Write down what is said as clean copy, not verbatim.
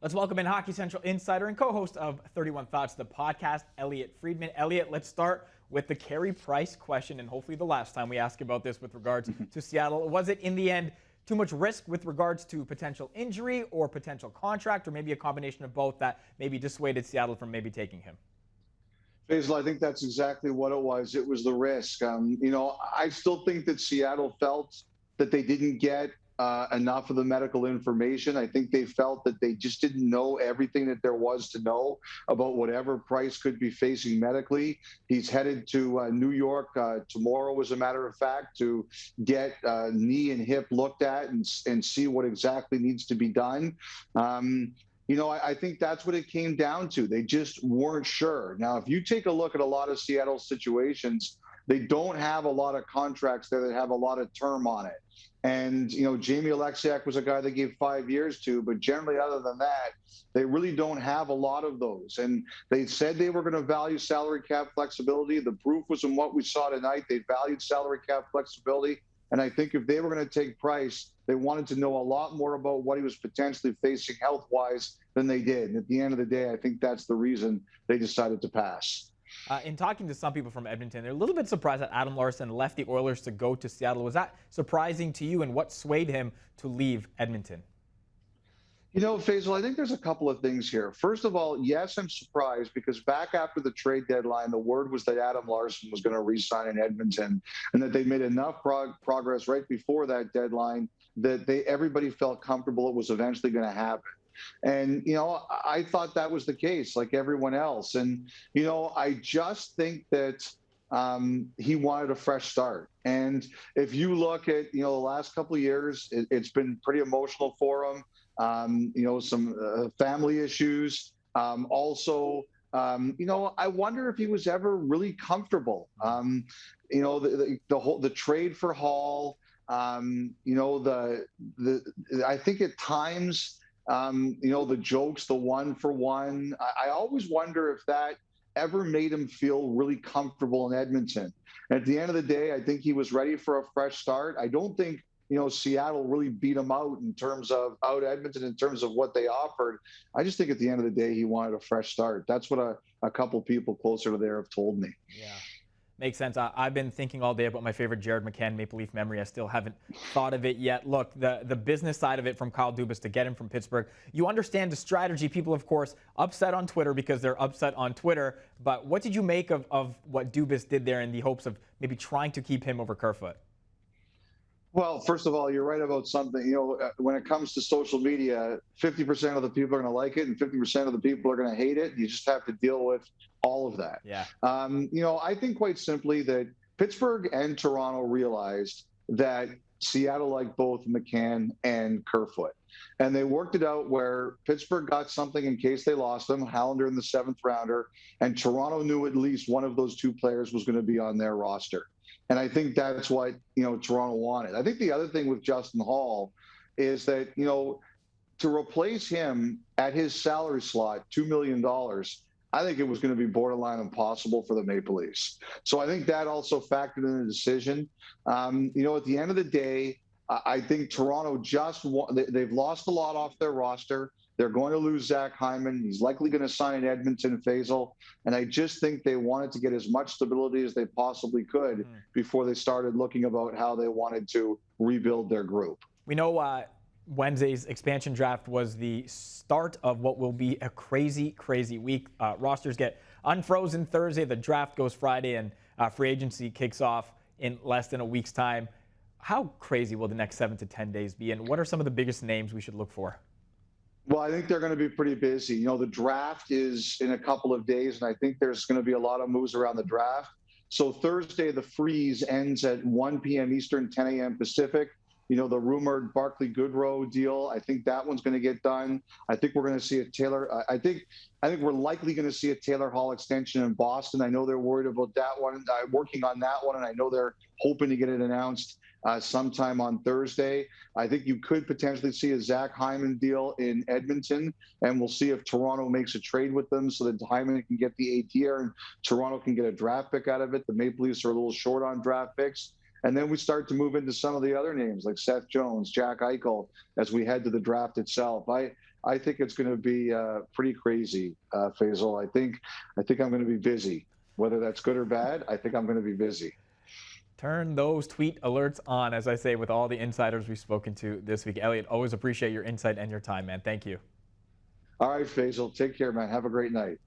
Let's welcome in Hockey Central insider and co-host of 31 Thoughts, the podcast, Elliotte Friedman. Elliotte, let's start with the Carey Price question, and hopefully the last time we ask about this with regards to Seattle. Was it, in the end, too much risk with regards to potential injury or potential contract, or maybe a combination of both that maybe dissuaded Seattle from maybe taking him? Faisal, I think that's exactly what it was. It was the risk. I still think that Seattle felt that they didn't get enough of the medical information. I think they felt that they just didn't know everything that there was to know about whatever Price could be facing medically. He's headed to New York tomorrow, as a matter of fact, to get knee and hip looked at and see what exactly needs to be done. I think that's what it came down to. They just weren't sure. Now, if you take a look at a lot of Seattle situations, they don't have a lot of contracts there that have a lot of term on it. And, Jamie Alexiak was a guy they gave 5 years to, but generally, other than that, they really don't have a lot of those. And they said they were going to value salary cap flexibility. The proof was in what we saw tonight. They valued salary cap flexibility. And I think if they were going to take Price, they wanted to know a lot more about what he was potentially facing health-wise than they did. And at the end of the day, I think that's the reason they decided to pass. In talking to some people from Edmonton, they're a little bit surprised that Adam Larsson left the Oilers to go to Seattle. Was that surprising to you, and what swayed him to leave Edmonton? Faisal, I think there's a couple of things here. First of all, yes, I'm surprised because back after the trade deadline, the word was that Adam Larsson was going to re-sign in Edmonton and that they made enough progress right before that deadline that everybody felt comfortable it was eventually going to happen. And, I thought that was the case, like everyone else. And, I just think that he wanted a fresh start. And if you look at, the last couple of years, it's been pretty emotional for him. Some family issues. Also, I wonder if he was ever really comfortable. The trade for Hall. I think at times. The jokes, the one for one. I always wonder if that ever made him feel really comfortable in Edmonton. At the end of the day, I think he was ready for a fresh start. I don't think, Seattle really beat him out Edmonton in terms of what they offered. I just think at the end of the day, he wanted a fresh start. That's what a couple people closer to there have told me. Yeah. Makes sense. I've been thinking all day about my favorite Jared McCann Maple Leaf memory. I still haven't thought of it yet. Look, the business side of it from Kyle Dubas to get him from Pittsburgh. You understand the strategy. People, of course, upset on Twitter because they're upset on Twitter. But what did you make of what Dubas did there in the hopes of maybe trying to keep him over Kerfoot? Well, first of all, you're right about something. When it comes to social media, 50% of the people are going to like it and 50% of the people are going to hate it. You just have to deal with all of that. Yeah. I think quite simply that Pittsburgh and Toronto realized that Seattle liked both McCann and Kerfoot. And they worked it out where Pittsburgh got something in case they lost him, Hallander in the 7th rounder, and Toronto knew at least one of those two players was going to be on their roster. And I think that's what, Toronto wanted. I think the other thing with Justin Hall is that, to replace him at his salary slot, $2 million, I think it was going to be borderline impossible for the Maple Leafs. So I think that also factored in the decision. At the end of the day, I think Toronto they've lost a lot off their roster. They're going to lose Zach Hyman. He's likely going to sign in Edmonton, Faisal. And I just think they wanted to get as much stability as they possibly could before they started looking about how they wanted to rebuild their group. We know Wednesday's expansion draft was the start of what will be a crazy, crazy week. Rosters get unfrozen Thursday. The draft goes Friday, and free agency kicks off in less than a week's time. How crazy will the next 7 to 10 days be, and what are some of the biggest names we should look for? Well, I think they're going to be pretty busy. The draft is in a couple of days, and I think there's going to be a lot of moves around the draft. So Thursday, the freeze ends at 1 p.m. Eastern, 10 a.m. Pacific. The rumored Barclay Goodrow deal. I think that one's going to get done. I think we're going to see a Taylor. I think we're likely going to see a Taylor Hall extension in Boston. I know they're worried about that one. Working on that one, and I know they're hoping to get it announced sometime on Thursday. I think you could potentially see a Zach Hyman deal in Edmonton, and we'll see if Toronto makes a trade with them so that Hyman can get the 8th year and Toronto can get a draft pick out of it. The Maple Leafs are a little short on draft picks. And then we start to move into some of the other names like Seth Jones, Jack Eichel, as we head to the draft itself. I think it's going to be pretty crazy, Faisal. I think I'm going to be busy. Whether that's good or bad, I think I'm going to be busy. Turn those tweet alerts on, as I say, with all the insiders we've spoken to this week. Elliotte, always appreciate your insight and your time, man. Thank you. All right, Faisal. Take care, man. Have a great night.